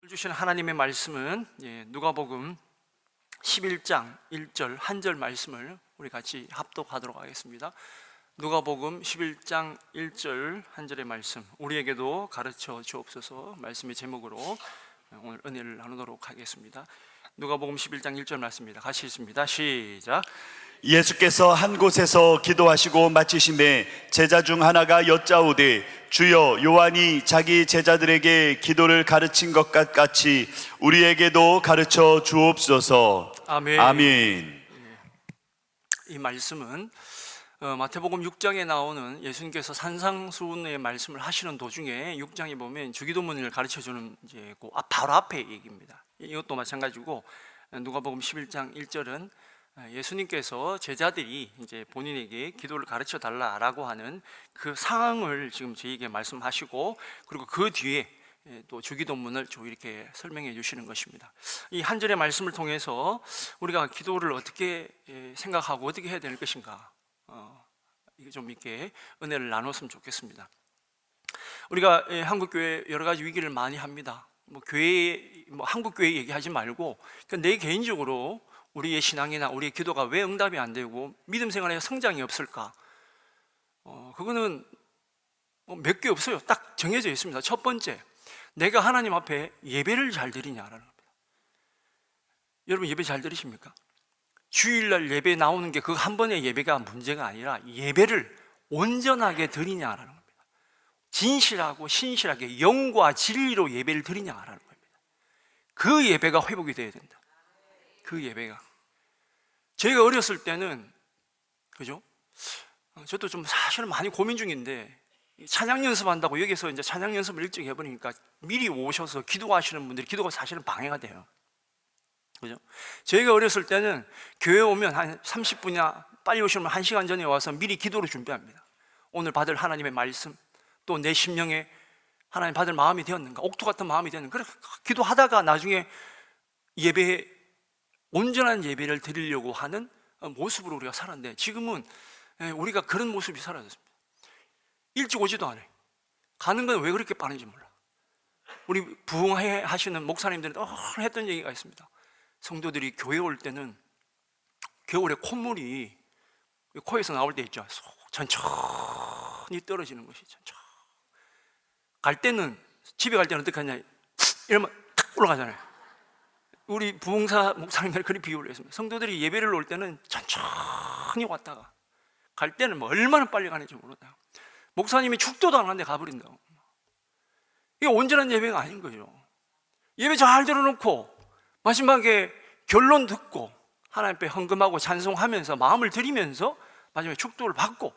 주신 하나님의 말씀은 누가복음 11장 1절 한 절 말씀을 우리 같이 합독하도록 하겠습니다. 누가복음 11장 1절 한 절의 말씀, 우리에게도 가르쳐 주옵소서. 말씀의 제목으로 오늘 은혜를 나누도록 하겠습니다. 누가복음 11장 1절 말씀입니다. 같이 읽습니다. 시작. 예수께서 한 곳에서 기도하시고 마치심에 제자 중 하나가 여짜오되, 주여, 요한이 자기 제자들에게 기도를 가르친 것 같이 우리에게도 가르쳐 주옵소서. 아멘. 아멘. 이 말씀은 마태복음 6장에 나오는 예수님께서 산상수훈의 말씀을 하시는 도중에 6장에 보면 주기도문을 가르쳐주는 바로 앞에 얘기입니다. 이것도 마찬가지고 누가복음 11장 1절은 예수님께서 제자들이 이제 본인에게 기도를 가르쳐 달라라고 하는 그 상황을 지금 저희에게 말씀하시고, 그리고 그 뒤에 또 주기도문을 이렇게 설명해 주시는 것입니다. 이 한 절의 말씀을 통해서 우리가 기도를 어떻게 생각하고 어떻게 해야 될 것인가, 이게 좀 이렇게 은혜를 나눴으면 좋겠습니다. 우리가 한국교회 여러 가지 위기를 많이 합니다. 한국교회 얘기하지 말고 내 개인적으로 우리의 신앙이나 우리의 기도가 왜 응답이 안 되고 믿음 생활에 성장이 없을까? 그거는 몇 개 없어요. 딱 정해져 있습니다. 첫 번째, 내가 하나님 앞에 예배를 잘 드리냐라는 겁니다. 여러분, 예배 잘 드리십니까? 주일날 예배 나오는 게 그 한 번의 예배가 문제가 아니라 예배를 온전하게 드리냐라는 겁니다. 진실하고 신실하게 영과 진리로 예배를 드리냐라는 겁니다. 그 예배가 회복이 돼야 된다. 그 예배가. 저희가 어렸을 때는, 그죠? 저도 좀 사실은 많이 고민 중인데, 찬양 연습한다고 여기서 이제 찬양 연습을 일찍 해버리니까 미리 오셔서 기도하시는 분들이 기도가 사실은 방해가 돼요. 그죠? 저희가 어렸을 때는 교회 오면 한 30분이나 빨리 오시면 1시간 전에 와서 미리 기도를 준비합니다. 오늘 받을 하나님의 말씀, 또 내 심령에 하나님 받을 마음이 되었는가, 옥토 같은 마음이 되었는가, 그렇게 기도하다가 나중에 온전한 예배를 드리려고 하는 모습으로 우리가 살았는데, 지금은 우리가 그런 모습이 사라졌습니다. 일찍 오지도 않아요. 가는 건 왜 그렇게 빠른지 몰라. 우리 부흥회 하시는 목사님들은 했던 얘기가 있습니다. 성도들이 교회 올 때는 겨울에 콧물이 코에서 나올 때 있죠. 천천히 떨어지는 것이 천천히. 갈 때는, 집에 갈 때는 어떻게 하냐, 이러면 탁 올라가잖아요. 우리 부흥사 목사님들 그리 비유를 했습니다. 성도들이 예배를 올 때는 천천히 왔다가 갈 때는 얼마나 빨리 가는지 모른다. 목사님이 축도도 안 하는데 가버린다고. 이게 온전한 예배가 아닌 거죠. 예배 잘 들어놓고 마지막에 결론 듣고 하나님 앞에 헌금하고 찬송하면서 마음을 드리면서 마지막에 축도를 받고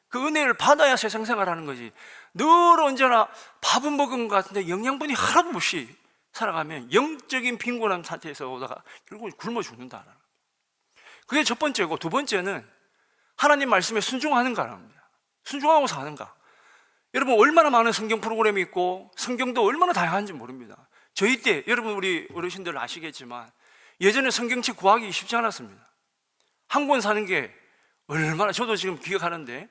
그 은혜를 받아야 세상 생활하는 거지. 늘 언제나 밥은 먹은 것 같은데 영양분이 하나도 없이 살아가면 영적인 빈곤한 상태에서 오다가 결국 굶어 죽는다. 그게 첫 번째고, 두 번째는 하나님 말씀에 순종하는가라는 겁니다. 순종하고 사는가. 여러분, 얼마나 많은 성경 프로그램이 있고 성경도 얼마나 다양한지 모릅니다. 저희 때, 여러분 우리 어르신들 아시겠지만 예전에 성경책 구하기 쉽지 않았습니다. 한 권 사는 게 얼마나, 저도 지금 기억하는데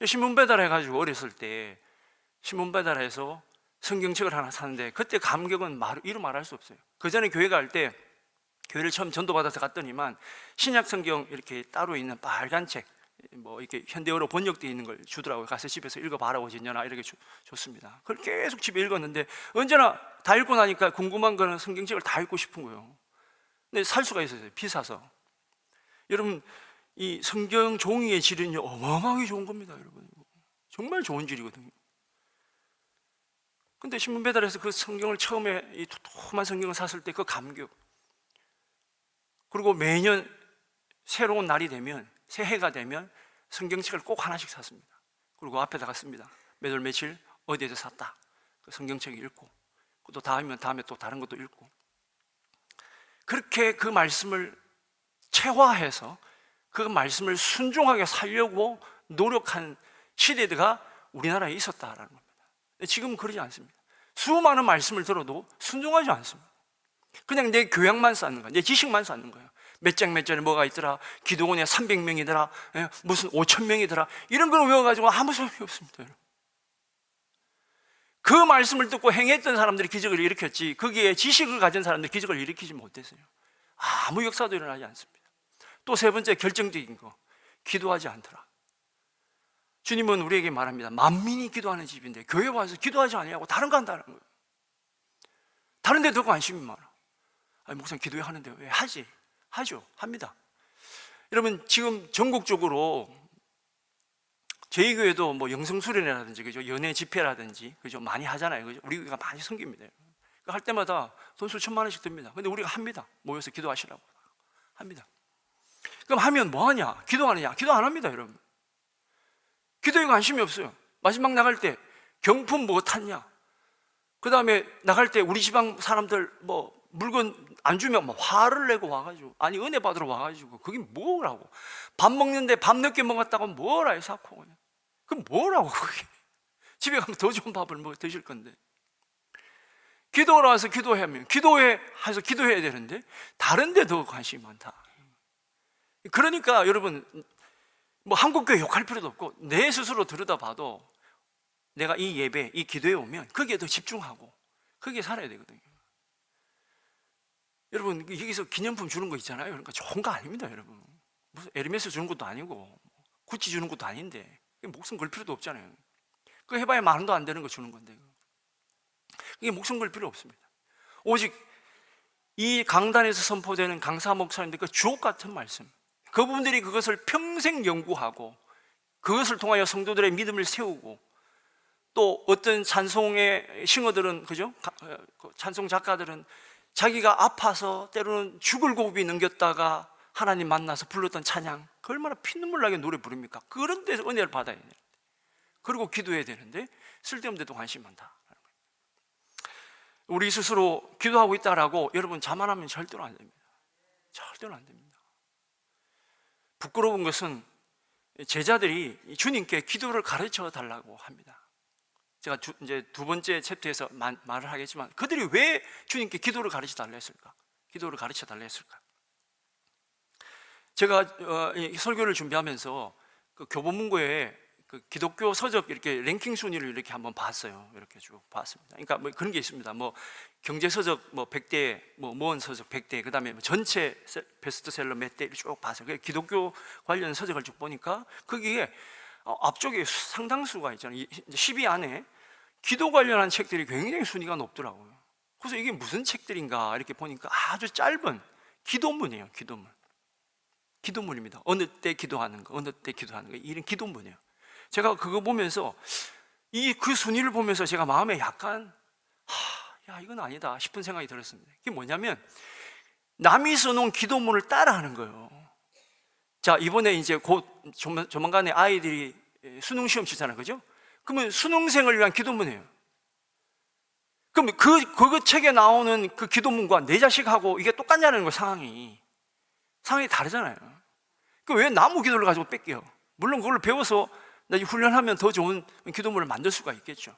신문 배달해가지고 어렸을 때 신문 배달해서 성경책을 하나 사는데 그때 감격은 이루 말할 수 없어요. 그 전에 교회 갈 때, 교회를 처음 전도받아서 갔더니만 신약 성경 이렇게 따로 있는 빨간 책, 이렇게 현대어로 번역되어 있는 걸 주더라고요. 가서 집에서 읽어봐라고 진연아 이렇게 줬습니다. 그걸 계속 집에 읽었는데 언제나 다 읽고 나니까 궁금한 거는 성경책을 다 읽고 싶은 거예요. 근데 살 수가 있었어요. 비싸서. 여러분, 이 성경 종이의 질은 어마어마하게 좋은 겁니다. 여러분, 정말 좋은 질이거든요. 근데 신문 배달해서 그 성경을 처음에 이 도톰한 성경을 샀을 때 그 감격, 그리고 매년 새로운 날이 되면, 새해가 되면 성경책을 꼭 하나씩 샀습니다. 그리고 앞에다가 씁니다. 몇 월 며칠 어디에서 샀다. 그 성경책 읽고, 또 다음에 또 다른 것도 읽고, 그렇게 그 말씀을 체화해서 그 말씀을 순종하게 살려고 노력한 시대가 우리나라에 있었다라는 겁니다. 지금은 그러지 않습니다. 수많은 말씀을 들어도 순종하지 않습니다. 그냥 내 교양만 쌓는 거야. 내 지식만 쌓는 거예요. 몇 장 몇 절에 뭐가 있더라, 기도원에 300명이더라, 무슨 5,000명이더라, 이런 걸 외워가지고 아무 소용이 없습니다. 그 말씀을 듣고 행했던 사람들이 기적을 일으켰지, 거기에 지식을 가진 사람들이 기적을 일으키지 못했어요. 아무 역사도 일어나지 않습니다. 또 세 번째 결정적인 거, 기도하지 않더라. 주님은 우리에게 말합니다. 만민이 기도하는 집인데 교회 와서 기도하지 않냐고 다른 거 한다는 거예요. 다른 데 더 관심이 많아. 아니, 목사님 기도해 하는데 왜 하지? 하죠. 합니다. 여러분, 지금 전국적으로 저희 교회도 뭐 영성수련회라든지, 그죠? 연애 집회라든지, 그죠? 많이 하잖아요. 그죠? 우리가 많이 섬깁니다. 할 때마다 돈 수천만 원씩 듭니다. 근데 우리가 합니다. 모여서 기도하시라고 합니다. 그럼 하면 뭐 하냐? 기도하느냐? 기도 안 합니다, 여러분. 기도에 관심이 없어요. 마지막 나갈 때 경품 뭐 탔냐? 그 다음에 나갈 때 우리 지방 사람들 뭐 물건 안 주면 뭐 화를 내고 와가지고, 아니 은혜 받으러 와가지고 그게 뭐라고? 밥 먹는데 밥 늦게 먹었다고 뭐라 해 사코. 그럼 뭐라고 그게? 집에 가면 더 좋은 밥을 뭐 드실 건데. 기도하러 와서 기도하면 기도해서 기도해야 되는데 다른 데 더 관심이 많다. 그러니까 여러분, 뭐 한국교회 욕할 필요도 없고 내 스스로 들여다봐도 내가 이 예배, 이 기도에 오면 거기에 더 집중하고 거기에 살아야 되거든요. 여러분, 여기서 기념품 주는 거 있잖아요. 그러니까 좋은 거 아닙니다, 여러분. 무슨 에르메스 주는 것도 아니고 구찌 주는 것도 아닌데 목숨 걸 필요도 없잖아요. 그거 해봐야 만 원도 안 되는 거 주는 건데 그게 목숨 걸 필요 없습니다. 오직 이 강단에서 선포되는 강사 목사님들 그 주옥 같은 말씀, 그분들이 그것을 평생 연구하고 그것을 통하여 성도들의 믿음을 세우고, 또 어떤 찬송의 싱어들은, 그죠? 찬송 작가들은 자기가 아파서 때로는 죽을 고비 넘겼다가 하나님 만나서 불렀던 찬양, 그 얼마나 피눈물 나게 노래 부릅니까? 그런 데서 은혜를 받아야 돼요. 그리고 기도해야 되는데 쓸데없는 데도 관심이 많다. 우리 스스로 기도하고 있다라고 여러분 자만하면 절대로 안 됩니다. 절대로 안 됩니다. 부끄러운 것은 제자들이 주님께 기도를 가르쳐 달라고 합니다. 제가 이제 두 번째 챕터에서 말을 하겠지만, 그들이 왜 주님께 기도를 가르쳐 달라 했을까? 기도를 가르쳐 달라 했을까? 제가 설교를 준비하면서 그 교보문고에 그 기독교 서적 이렇게 랭킹 순위를 이렇게 한번 봤어요. 이렇게 쭉 봤습니다. 그러니까 뭐 그런 게 있습니다. 뭐 경제 서적 뭐 100대, 뭐 모은 서적 100대, 그다음에 뭐 전체 베스트셀러 몇 대 쭉 봤어요. 기독교 관련 서적을 쭉 보니까 거기에 앞쪽에 상당수가 있잖아요. 10위 안에 기도 관련한 책들이 굉장히 순위가 높더라고요. 그래서 이게 무슨 책들인가 이렇게 보니까 아주 짧은 기도문이에요. 기도문입니다. 어느 때 기도하는 거, 어느 때 기도하는 거, 이런 기도문이에요. 제가 그거 보면서 그 순위를 보면서 제가 마음에 약간 야 이건 아니다 싶은 생각이 들었습니다. 그게 뭐냐면 남이 써놓은 기도문을 따라하는 거예요. 자, 이번에 이제 곧 조만간에 아이들이 수능 시험 치잖아요, 그죠? 그러면 수능생을 위한 기도문이에요. 그럼 그 책에 나오는 그 기도문과 내 자식하고 이게 똑같냐는 거, 상황이 다르잖아요. 왜 나무 기도를 가지고 뺏겨요? 물론 그걸 배워서 나중에 훈련하면 더 좋은 기도문을 만들 수가 있겠죠.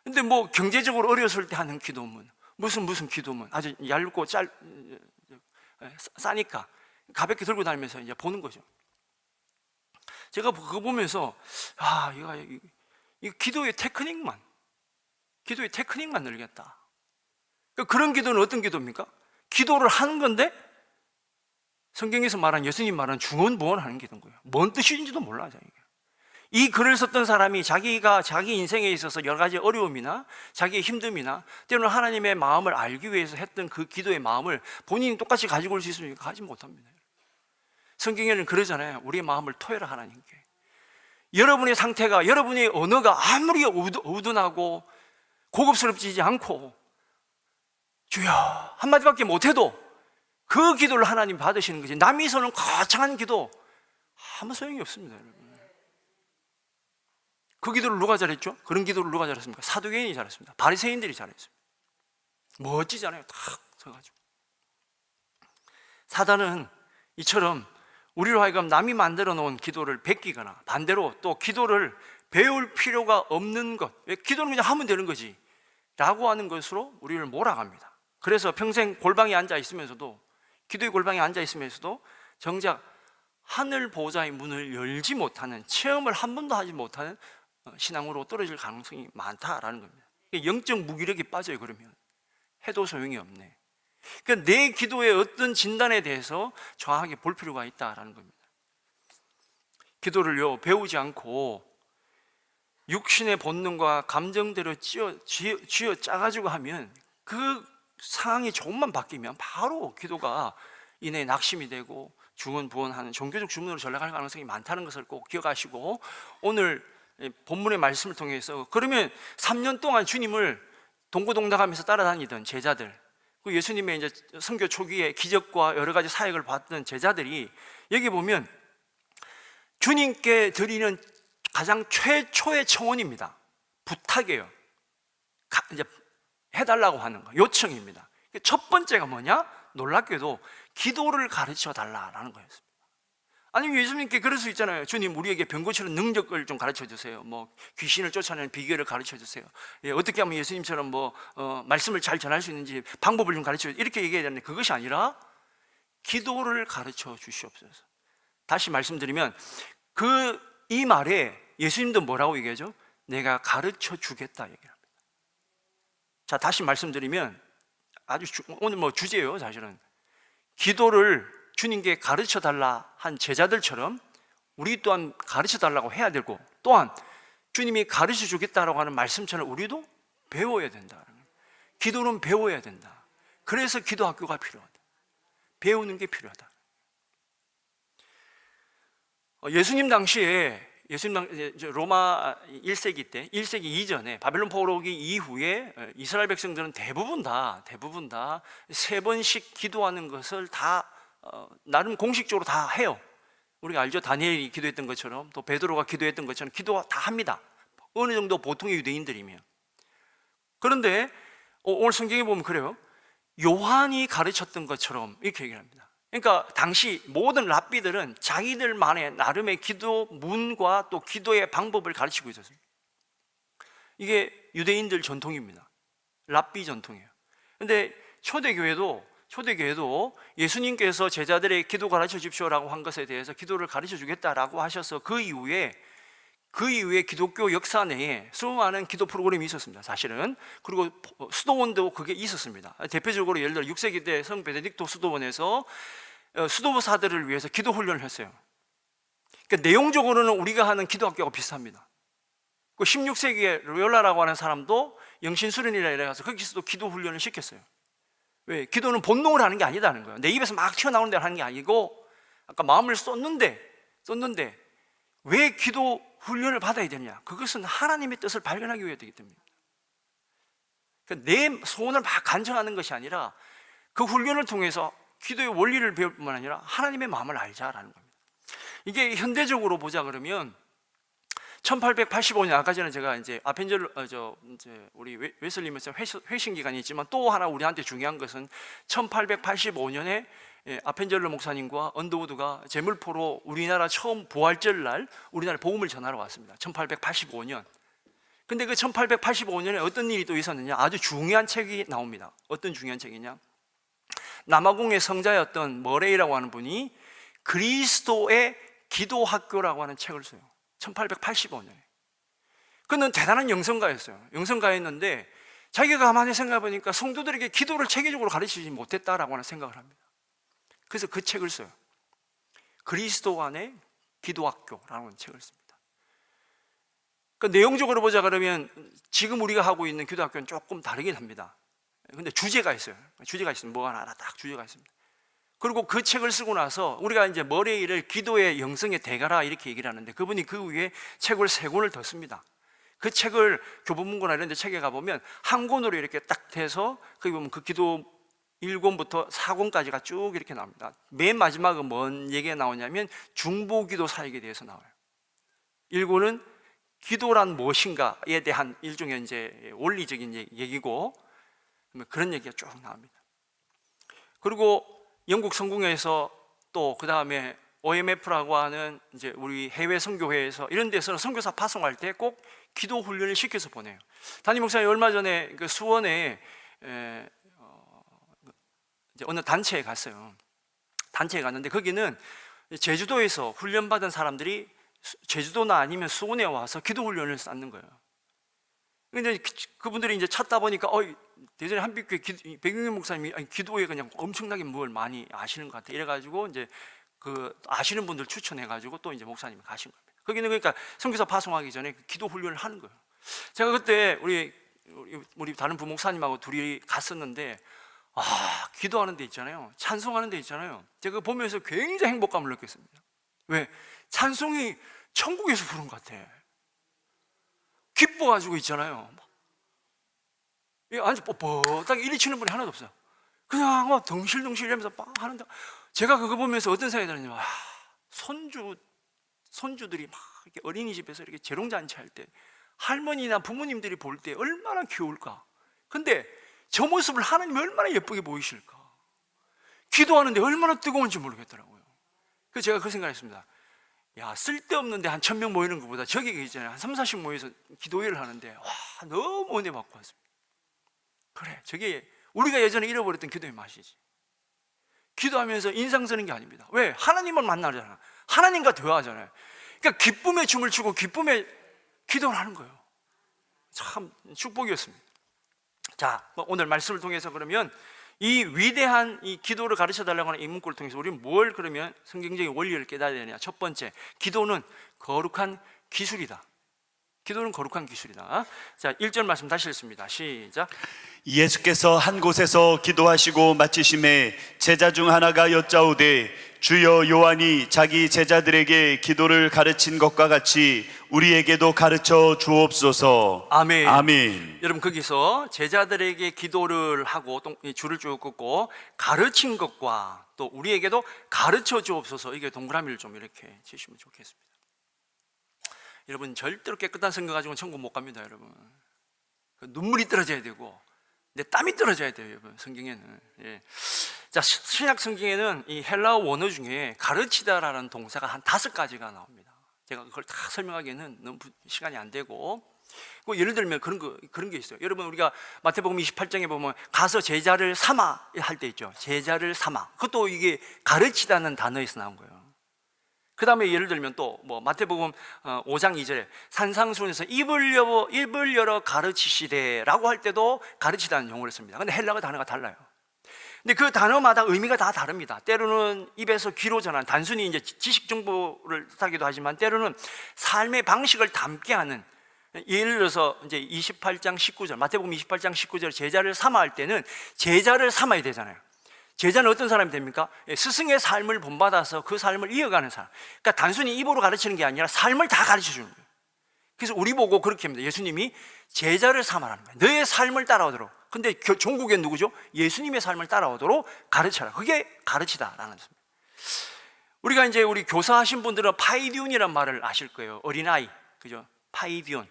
근데 뭐 경제적으로 어려웠을 때 하는 기도문, 무슨 기도문, 아주 얇고 싸니까 가볍게 들고 다니면서 이제 보는 거죠. 제가 그거 보면서 이거 기도의 테크닉만 늘겠다. 그런 기도는 어떤 기도입니까? 기도를 하는 건데 성경에서 말한, 예수님 말한 중언부언하는 기도인 거예요. 뭔 뜻인지도 몰라. 이 글을 썼던 사람이 자기가 자기 인생에 있어서 여러 가지 어려움이나 자기의 힘듦이나 때로는 하나님의 마음을 알기 위해서 했던 그 기도의 마음을 본인이 똑같이 가지고 올 수 있으면 가지 못합니다. 성경에는 그러잖아요. 우리의 마음을 토해라 하나님께. 여러분의 상태가, 여러분의 언어가 아무리 어두운하고 고급스럽지 않고 주여 한마디밖에 못해도 그 기도를 하나님 받으시는 거지, 남이 서는 거창한 기도 아무 소용이 없습니다. 여러분. 그 기도를 누가 잘했죠? 그런 기도를 누가 잘했습니까? 사두개인이 잘했습니다. 바리새인들이 잘했습니다. 멋지잖아요. 탁 서가지고. 사단은 이처럼 우리로 하여금 남이 만들어 놓은 기도를 베끼거나, 반대로 또 기도를 배울 필요가 없는 것, 기도는 그냥 하면 되는 거지 라고 하는 것으로 우리를 몰아갑니다. 그래서 평생 골방에 앉아 있으면서도, 기도의 골방에 앉아 있으면서도 정작 하늘 보좌의 문을 열지 못하는, 체험을 한 번도 하지 못하는 신앙으로 떨어질 가능성이 많다라는 겁니다. 영적 무기력이 빠져요. 그러면 해도 소용이 없네. 그러니까 내 기도의 어떤 진단에 대해서 정확하게 볼 필요가 있다라는 겁니다. 기도를요, 배우지 않고 육신의 본능과 감정대로 쥐어 짜가지고 하면 그 상황이 조금만 바뀌면 바로 기도가 이내 낙심이 되고 중언부언하는 종교적 주문으로 전락할 가능성이 많다는 것을 꼭 기억하시고, 오늘 본문의 말씀을 통해서 그러면 3년 동안 주님을 동고동락하면서 따라다니던 제자들, 그 예수님의 이제 선교 초기에 기적과 여러 가지 사역을 봤던 제자들이 여기 보면 주님께 드리는 가장 최초의 청원입니다. 부탁이에요. 이제 해달라고 하는 거, 요청입니다. 첫 번째가 뭐냐? 놀랍게도 기도를 가르쳐 달라라는 거였습니다. 아니, 예수님께 그럴 수 있잖아요. 주님, 우리에게 병 고치는 능력을 좀 가르쳐 주세요. 뭐 귀신을 쫓아내는 비결을 가르쳐 주세요. 예, 어떻게 하면 예수님처럼 말씀을 잘 전할 수 있는지 방법을 좀 가르쳐 주세요. 이렇게 얘기해야 되는데 그것이 아니라 기도를 가르쳐 주시옵소서. 다시 말씀드리면 이 말에 예수님도 뭐라고 얘기하죠? 내가 가르쳐 주겠다 얘기합니다. 자, 다시 말씀드리면 오늘 주제예요. 사실은 기도를 주님께 가르쳐 달라 한 제자들처럼 우리 또한 가르쳐 달라고 해야 되고, 또한 주님이 가르쳐 주겠다라고 하는 말씀처럼 우리도 배워야 된다. 기도는 배워야 된다. 그래서 기도 학교가 필요하다. 배우는 게 필요하다. 예수님 당시에 로마 1세기 때, 1세기 이전에 바벨론 포로기 이후에 이스라엘 백성들은 대부분 다 3번씩 기도하는 것을 다 나름 공식적으로 다 해요. 우리가 알죠? 다니엘이 기도했던 것처럼, 또 베드로가 기도했던 것처럼 기도 다 합니다. 어느 정도 보통의 유대인들이면. 그런데 오늘 성경에 보면 그래요. 요한이 가르쳤던 것처럼 이렇게 얘기를 합니다. 그러니까 당시 모든 랍비들은 자기들만의 나름의 기도문과 또 기도의 방법을 가르치고 있었습니다. 이게 유대인들 전통입니다. 랍비 전통이에요. 그런데 초대교회도 예수님께서 제자들의 기도 가르쳐 주십시오라고 한 것에 대해서 기도를 가르쳐 주겠다라고 하셔서 그 이후에 기독교 역사 내에 수많은 기도 프로그램이 있었습니다. 사실은. 그리고 수도원도 그게 있었습니다. 대표적으로 예를 들어 6세기 때 성 베네딕토 수도원에서 수도사들을 위해서 기도 훈련을 했어요. 그러니까 내용적으로는 우리가 하는 기도 학교가 비슷합니다. 그 16세기에 로열라라고 하는 사람도 영신수련이라 이래서 거기서도 기도 훈련을 시켰어요. 왜? 기도는 본능으로 하는 게 아니다는 거예요. 내 입에서 막 튀어나오는 대로 하는 게 아니고, 아까 마음을 쏟는데 왜 기도 훈련을 받아야 되냐? 그것은 하나님의 뜻을 발견하기 위해 되기 때문입니다. 그러니까 내 소원을 막 간청하는 것이 아니라 그 훈련을 통해서 기도의 원리를 배울 뿐만 아니라 하나님의 마음을 알자라는 겁니다. 이게 현대적으로 보자 그러면 1885년, 아까 전에 제가 이제 우리 웨슬리면서 회신 기간이 있지만 또 하나 우리한테 중요한 것은 1885년에 아펜젤러 목사님과 언더우드가 제물포로 우리나라 처음 부활절 날 우리나라 복음을 전하러 왔습니다. 1885년. 근데 그 1885년에 어떤 일이 또 있었느냐? 아주 중요한 책이 나옵니다. 어떤 중요한 책이냐? 남아공의 성자였던 머레이라고 하는 분이 그리스도의 기도학교라고 하는 책을 써요. 1885년에. 그는 대단한 영성가였어요. 영성가였는데 자기가 가만히 생각해 보니까 성도들에게 기도를 체계적으로 가르치지 못했다라고 하는 생각을 합니다. 그래서 그 책을 써요. 그리스도 안의 기도학교라는 책을 씁니다. 그 내용적으로 보자 그러면 지금 우리가 하고 있는 기도학교는 조금 다르긴 합니다. 근데 주제가 있어요. 주제가 있습니다. 뭐 하나 딱 주제가 있습니다. 그리고 그 책을 쓰고 나서 우리가 이제 머레이를 기도의 영성의 대가라 이렇게 얘기를 하는데, 그분이 그 위에 책을 3권을 더 씁니다. 그 책을 교보문고나 이런 데 책에 가보면 한 권으로 이렇게 딱 돼서 거기 보면 그 기도 1권부터 4권까지가 쭉 이렇게 나옵니다. 맨 마지막은 뭔 얘기가 나오냐면 중보기도 사역에 대해서 나와요. 1권은 기도란 무엇인가에 대한 일종의 이제 원리적인 얘기고, 그런 얘기가 쭉 나옵니다. 그리고 영국 성공회에서 또 그 다음에 OMF라고 하는 이제 우리 해외 선교회에서 이런 데서는 선교사 파송할 때 꼭 기도 훈련을 시켜서 보내요. 담임 목사님 얼마 전에 그 수원에 이제 어느 단체에 갔어요. 단체에 갔는데 거기는 제주도에서 훈련받은 사람들이 제주도나 아니면 수원에 와서 기도 훈련을 쌓는 거예요. 근데 그분들이 이제 찾다 보니까 대전에 한빛교회 백윤희 목사님이 기도에 그냥 엄청나게 뭘 많이 아시는 것 같아. 이래가지고 이제 그 아시는 분들 추천해가지고 또 이제 목사님이 가신 겁니다. 거기는 그러니까 선교사 파송하기 전에 기도 훈련을 하는 거예요. 제가 그때 우리 다른 부목사님하고 둘이 갔었는데 기도하는 데 있잖아요. 찬송하는 데 있잖아요. 제가 보면서 굉장히 행복감을 느꼈습니다. 왜? 찬송이 천국에서 부른 것 같아. 기뻐가지고 있잖아요. 앉아 뻣뻣하게 이리 치는 분이 하나도 없어요. 그냥 막 덩실덩실 이러면서 막 하는데, 제가 그거 보면서 어떤 생각이 들었냐면, 손주들이 막 이렇게 어린이집에서 이렇게 재롱잔치 할 때 할머니나 부모님들이 볼 때 얼마나 귀여울까. 근데 저 모습을 하나님이 얼마나 예쁘게 보이실까. 기도하는데 얼마나 뜨거운지 모르겠더라고요. 그래서 제가 그 생각했습니다. 야, 쓸데없는데 한 1000명 모이는 것보다 저기 있잖아요, 한 30, 40 모여서 기도회를 하는데 너무 은혜 받고 왔습니다. 그래, 저게 우리가 예전에 잃어버렸던 기도의 맛이지. 기도하면서 인상 쓰는 게 아닙니다. 왜? 하나님을 만나잖아. 하나님과 대화하잖아요. 그러니까 기쁨의 춤을 추고 기쁨의 기도를 하는 거예요. 참 축복이었습니다. 자, 오늘 말씀을 통해서 그러면 이 위대한 이 기도를 가르쳐 달라고 하는 이 문구를 통해서 우리는 뭘 그러면 성경적인 원리를 깨달아야 되냐? 첫 번째, 기도는 거룩한 기술이다. 기도는 거룩한 기술이다. 자, 1절 말씀 다시 읽습니다. 시작. 예수께서 한 곳에서 기도하시고 마치심에 제자 중 하나가 여짜오되 주여 요한이 자기 제자들에게 기도를 가르친 것과 같이 우리에게도 가르쳐 주옵소서. 아멘. 아멘. 여러분, 거기서 제자들에게 기도를 하고 또 줄을 쭉 긋고 가르친 것과 또 우리에게도 가르쳐 주옵소서, 이게 동그라미를 좀 이렇게 치시면 좋겠습니다. 여러분, 절대로 깨끗한 성경 가지고는 천국 못 갑니다. 여러분, 눈물이 떨어져야 되고 내 땀이 떨어져야 돼요. 여러분, 성경에는. 예. 자, 신약 성경에는 이 헬라어 원어 중에 가르치다라는 동사가 한 5가지가 나옵니다. 제가 그걸 다 설명하기에는 너무 시간이 안 되고, 예를 들면 그런 게 있어요. 여러분, 우리가 마태복음 28장에 보면 가서 제자를 삼아 할 때 있죠. 제자를 삼아. 그것도 이게 가르치다는 단어에서 나온 거예요. 그 다음에 예를 들면 또 마태복음 5장 2절에 산상수훈에서 입을 열어 가르치시되라고 할 때도 가르치다는 용어를 씁니다. 근데 헬라어 단어가 달라요. 근데 그 단어마다 의미가 다 다릅니다. 때로는 입에서 귀로 전하는, 단순히 이제 지식 정보를 뜻하기도 하지만 때로는 삶의 방식을 담게 하는, 예를 들어서 이제 28장 19절, 마태복음 28장 19절 제자를 삼아 할 때는 제자를 삼아야 되잖아요. 제자는 어떤 사람이 됩니까? 스승의 삶을 본받아서 그 삶을 이어가는 사람. 그러니까 단순히 입으로 가르치는 게 아니라 삶을 다 가르쳐 주는 거예요. 그래서 우리 보고 그렇게 합니다. 예수님이 제자를 삼아라는 거예요. 너의 삶을 따라오도록. 근데 종국엔 누구죠? 예수님의 삶을 따라오도록 가르쳐라. 그게 가르치다라는 것입니다. 우리가 이제 우리 교사하신 분들은 파이디온이라는 말을 아실 거예요. 어린아이, 그죠? 파이디온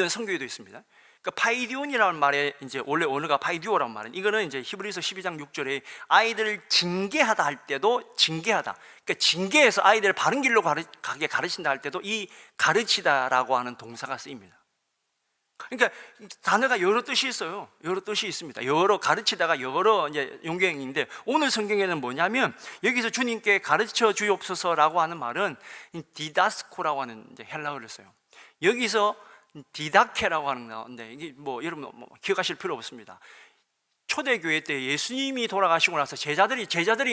성경에도 있습니다. 그러니까 파이디온이라는 말에 이제 원래 언어가 파이디오라는 말은, 이거는 이제 히브리서 12장 6절에 아이들을 징계하다 할 때도 징계하다, 그러니까 징계해서 아이들을 바른 길로 가게 가르친다 할 때도 이 가르치다라고 하는 동사가 쓰입니다. 그러니까 단어가 여러 뜻이 있어요. 여러 뜻이 있습니다. 여러 가르치다가 여러 이제 용경인데, 오늘 성경에는 뭐냐면 여기서 주님께 가르쳐 주옵소서라고 하는 말은 디다스코라고 하는 이제 헬라어를 써요. 여기서 디다케라고 하는 건데, 이게 여러분 기억하실 필요 없습니다. 초대교회 때 예수님이 돌아가시고 나서 제자들이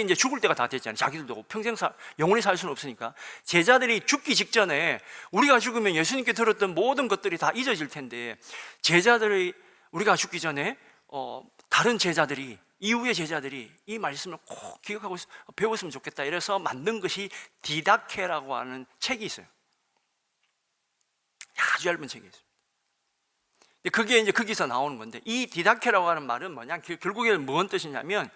이제 죽을 때가 다 됐잖아요. 자기들도 평생 영원히 살 수는 없으니까 제자들이 죽기 직전에 우리가 죽으면 예수님께 들었던 모든 것들이 다 잊어질 텐데, 제자들이 우리가 죽기 전에 다른 제자들이, 이후의 제자들이 이 말씀을 꼭 기억하고 배웠으면 좋겠다, 이래서 만든 것이 디다케라고 하는 책이 있어요. 아주 얇은 책이 있어요. 그게 이제 거기서 나오는 건데, 이 디다케라고 하는 말은 뭐냐, 결국에는 무슨 뜻이냐면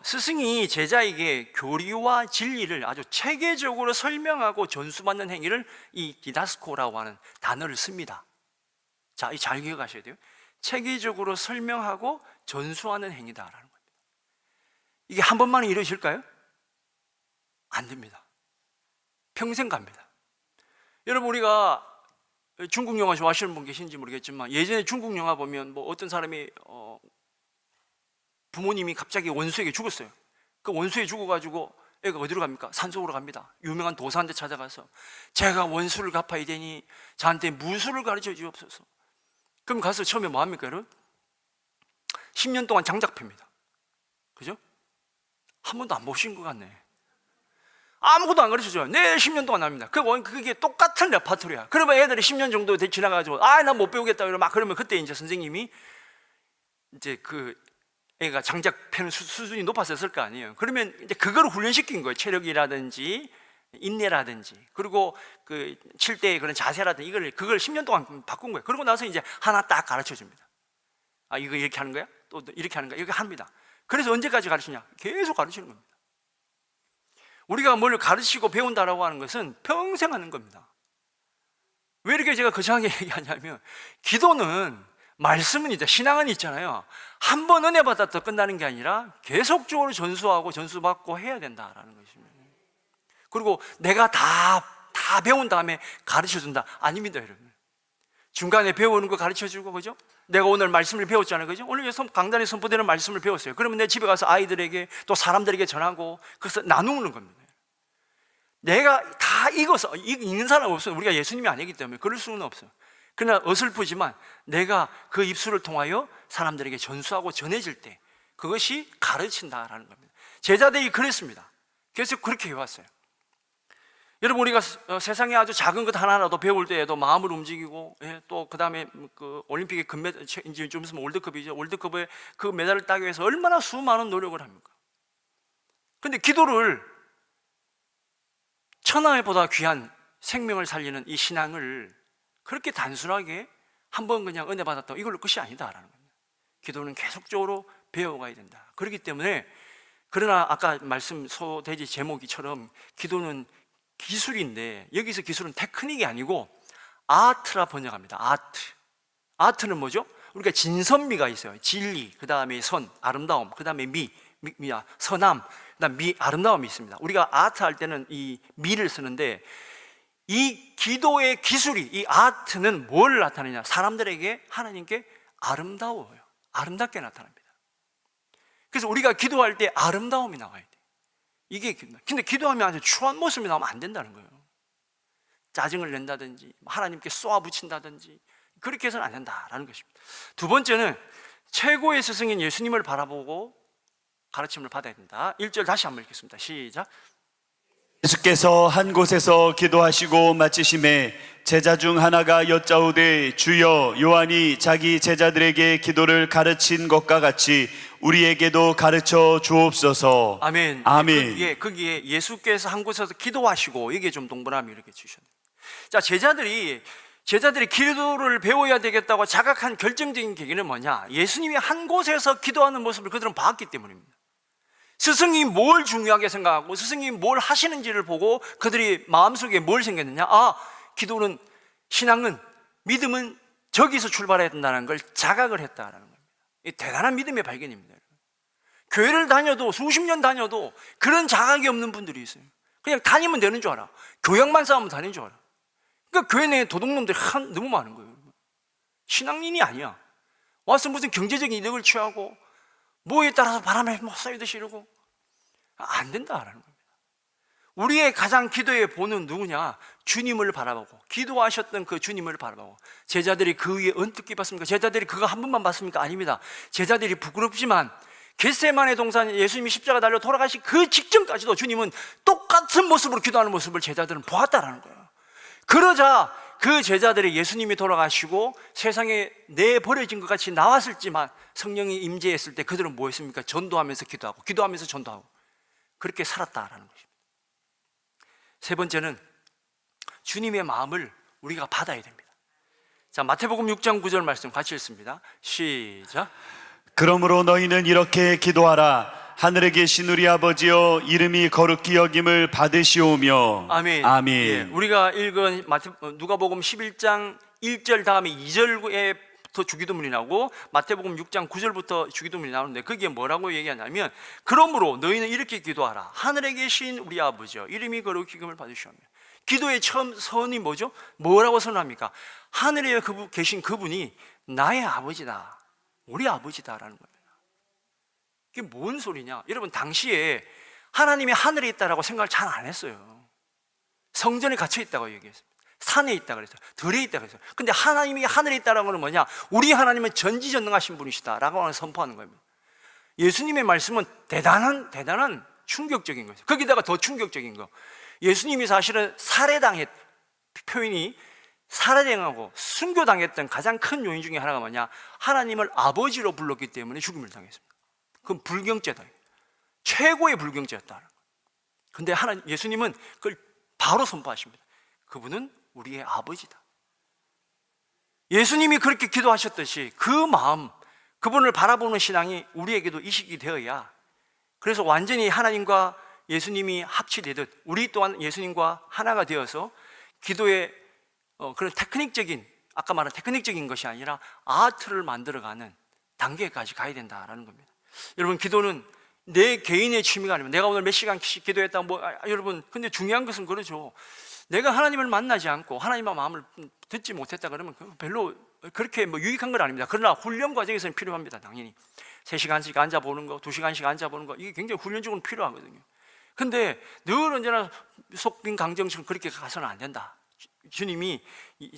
스승이 제자에게 교리와 진리를 아주 체계적으로 설명하고 전수받는 행위를 이 디다스코라고 하는 단어를 씁니다. 자, 이 잘 기억하셔야 돼요. 체계적으로 설명하고 전수하는 행위다라는 겁니다. 이게 한 번만에 이루어질까요? 안 됩니다. 평생 갑니다. 여러분, 우리가 중국 영화 좋아하시는 분 계신지 모르겠지만, 예전에 중국 영화 보면 어떤 사람이 부모님이 갑자기 원수에게 죽었어요. 그 원수에 죽어가지고 애가 어디로 갑니까? 산속으로 갑니다. 유명한 도사한테 찾아가서 제가 원수를 갚아야 되니 저한테 무술을 가르쳐 주옵소서. 그럼 가서 처음에 뭐 합니까, 여러분? 10년 동안 장작 팹니다. 그죠? 한 번도 안 보신 것 같네. 아무것도 안 가르쳐줘요. 내일 10년 동안 합니다. 그게 똑같은 레파토리야. 그러면 애들이 10년 정도 지나가지고 나 못 배우겠다 그러면 그때 이제 선생님이 이제 그 애가 장작 패는 수준이 높았을 거 아니에요. 그러면 이제 그걸 훈련시킨 거예요. 체력이라든지 인내라든지, 그리고 그 칠 때의 그런 자세라든지 그걸 10년 동안 바꾼 거예요. 그러고 나서 이제 하나 딱 가르쳐 줍니다. 이거 이렇게 하는 거야? 또 이렇게 하는 거야? 이렇게 합니다. 그래서 언제까지 가르치냐? 계속 가르치는 겁니다. 우리가 뭘 가르치고 배운다라고 하는 것은 평생 하는 겁니다. 왜 이렇게 제가 거창하게 얘기하냐면, 기도는, 말씀은 이제 신앙은 있잖아요. 한 번 은혜 받았다 끝나는 게 아니라 계속적으로 전수하고 전수받고 해야 된다라는 것입니다. 그리고 내가 다 배운 다음에 가르쳐 준다? 아닙니다, 여러분. 중간에 배우는 거 가르쳐 주고, 그죠? 내가 오늘 말씀을 배웠잖아요, 그죠? 오늘 강단에 선포되는 말씀을 배웠어요. 그러면 내 집에 가서 아이들에게 또 사람들에게 전하고, 그래서 나누는 겁니다. 내가 다 읽어서 읽는 사람 없어요. 우리가 예수님이 아니기 때문에 그럴 수는 없어요. 그러나 어설프지만 내가 그 입술을 통하여 사람들에게 전수하고 전해질 때 그것이 가르친다라는 겁니다. 제자들이 그랬습니다. 그래서 그렇게 해왔어요. 여러분, 우리가 세상에 아주 작은 것 하나라도 배울 때에도 마음을 움직이고, 또 그 다음에 그 올림픽의 금메달, 이제 좀 있으면 월드컵이죠. 월드컵에 그 메달을 따기 위해서 얼마나 수많은 노력을 합니까? 근데 기도를, 천하보다 귀한 생명을 살리는 이 신앙을 그렇게 단순하게 한번 그냥 은혜 받았다 이걸로 끝이 아니다라는 겁니다. 기도는 계속적으로 배워가야 된다. 그렇기 때문에, 그러나 아까 말씀 소돼지 제목이처럼 기도는 기술인데, 여기서 기술은 테크닉이 아니고 아트라 번역합니다. 아트는 뭐죠? 우리가 진선미가 있어요. 진리, 그 다음에 선, 아름다움, 그 다음에 선함, 그 다음 아름다움이 있습니다. 우리가 아트 할 때는 이 미를 쓰는데, 이 기도의 기술이, 이 아트는 뭘 나타내냐? 사람들에게, 하나님께 아름다워요. 아름답게 나타납니다. 그래서 우리가 기도할 때 아름다움이 나와야 돼. 이게, 근데 기도하면 아주 추한 모습이 나오면 안 된다는 거예요. 짜증을 낸다든지 하나님께 쏘아붙인다든지 그렇게 해서는 안 된다라는 것입니다. 두 번째는 최고의 스승인 예수님을 바라보고 가르침을 받아야 된다. 1절 다시 한번 읽겠습니다. 시작. 예수께서 한 곳에서 기도하시고 마치심에 제자 중 하나가 여짜오되 주여, 요한이 자기 제자들에게 기도를 가르친 것과 같이 우리에게도 가르쳐 주옵소서. 아멘. 아멘. 거기에 예수께서 한 곳에서 기도하시고, 이게 좀 동그라미 이렇게 주셨네요. 자, 제자들이 기도를 배워야 되겠다고 자각한 결정적인 계기는 뭐냐? 예수님이 한 곳에서 기도하는 모습을 그들은 봤기 때문입니다. 스승이 뭘 중요하게 생각하고 스승이 뭘 하시는지를 보고 그들이 마음속에 뭘 생겼느냐? 기도는, 신앙은, 믿음은 저기서 출발해야 된다는 걸 자각을 했다는 겁니다. 이 대단한 믿음의 발견입니다. 교회를 다녀도, 수십 년 다녀도 그런 자각이 없는 분들이 있어요. 그냥 다니면 되는 줄 알아. 교양만 쌓으면 다니는 줄 알아. 그러니까 교회 내에 도둑놈들이 너무 많은 거예요. 신앙인이 아니야. 와서 무슨 경제적인 이득을 취하고 뭐에 따라서 바람에 쏘이듯이 이러고 안 된다라는 겁니다. 우리의 가장 기도의 본은 누구냐? 주님을 바라보고, 기도하셨던 그 주님을 바라보고. 제자들이 그 위에 언뜻 봤습니까? 제자들이 그거 한 번만 봤습니까? 아닙니다. 제자들이 부끄럽지만 겟세마네 동산에 예수님이 십자가 달려 돌아가신 그 직전까지도 주님은 똑같은 모습으로 기도하는 모습을 제자들은 보았다라는 거예요. 그러자 그 제자들이 예수님이 돌아가시고 세상에 내버려진 것 같이 나왔을지만 성령이 임재했을 때 그들은 뭐 했습니까? 전도하면서 기도하고, 기도하면서 전도하고, 그렇게 살았다라는 것입니다. 세 번째는 주님의 마음을 우리가 받아야 됩니다. 자, 마태복음 6장 9절 말씀 같이 읽습니다. 시작. 그러므로 너희는 이렇게 기도하라. 하늘에 계신 우리 아버지여, 이름이 거룩히 여김을 받으시오며. 아멘. 아멘. 예, 우리가 읽은 누가복음 11장 1절 다음에 2절부터 주기도문이 나오고 마태복음 6장 9절부터 주기도문이 나오는데, 거기에 뭐라고 얘기하냐면, 그러므로 너희는 이렇게 기도하라. 하늘에 계신 우리 아버지여, 이름이 거룩히 여김을 받으시오며. 기도의 처음 선이 뭐죠? 뭐라고 선언합니까? 하늘에 계신 그분이 나의 아버지다, 우리 아버지다라는 겁니다. 이게 뭔 소리냐? 여러분, 당시에 하나님이 하늘에 있다라고 생각을 잘 안 했어요. 성전에 갇혀 있다고 얘기했습니다. 산에 있다 그랬어요. 들에 있다 그랬어요. 근데 하나님이 하늘에 있다라는 건 뭐냐? 우리 하나님은 전지전능하신 분이시다라고 선포하는 겁니다. 예수님의 말씀은 대단한 충격적인 거죠. 거기다가 더 충격적인 거, 예수님이 사실은 표현이 살해당하고 순교당했던 가장 큰 요인 중에 하나가 뭐냐? 하나님을 아버지로 불렀기 때문에 죽음을 당했습니다. 그건 불경죄다, 최고의 불경죄였다. 근데 예수님은 그걸 바로 선포하십니다. 그분은 우리의 아버지다. 예수님이 그렇게 기도하셨듯이 그 마음, 그분을 바라보는 신앙이 우리에게도 이식이 되어야, 그래서 완전히 하나님과 예수님이 합치되듯 우리 또한 예수님과 하나가 되어서 기도의 그런 테크닉적인, 아까 말한 테크닉적인 것이 아니라 아트를 만들어가는 단계까지 가야 된다라는 겁니다. 여러분, 기도는 내 개인의 취미가 아니면 내가 오늘 몇 시간씩 기도했다 여러분, 근데 중요한 것은 그러죠. 내가 하나님을 만나지 않고 하나님의 마음을 듣지 못했다 그러면 별로 그렇게 유익한 건 아닙니다. 그러나 훈련 과정에서는 필요합니다. 당연히 3시간씩 앉아보는 거, 2시간씩 앉아보는 거, 이게 굉장히 훈련적으로 필요하거든요. 근데 늘 언제나 속빈 강정처럼 그렇게 가서는 안 된다. 주님이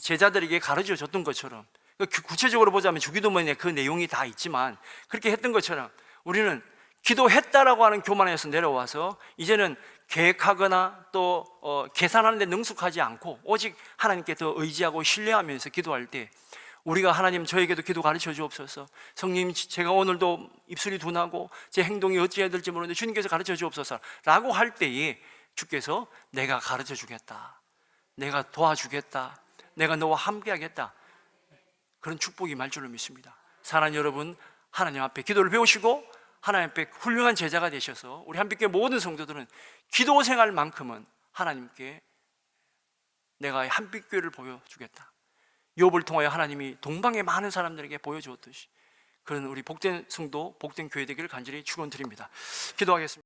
제자들에게 가르쳐 줬던 것처럼, 구체적으로 보자면 주기도문에 그 내용이 다 있지만 그렇게 했던 것처럼 우리는 기도했다라고 하는 교만에서 내려와서 이제는 계획하거나 또 계산하는 데 능숙하지 않고 오직 하나님께 더 의지하고 신뢰하면서 기도할 때, 우리가 하나님 저에게도 기도 가르쳐 주옵소서, 성님 제가 오늘도 입술이 둔하고 제 행동이 어찌해야 될지 모르는데 주님께서 가르쳐 주옵소서 라고 할 때에 주께서 내가 가르쳐 주겠다, 내가 도와주겠다, 내가 너와 함께 하겠다, 그런 축복이 말 줄로 믿습니다. 사랑하는 여러분, 하나님 앞에 기도를 배우시고 하나님 앞에 훌륭한 제자가 되셔서 우리 한빛교회 모든 성도들은 기도 생활만큼은 하나님께 내가 한빛교회를 보여주겠다, 욥을 통하여 하나님이 동방의 많은 사람들에게 보여주었듯이 그런 우리 복된 성도, 복된 교회 되기를 간절히 축원드립니다. 기도하겠습니다.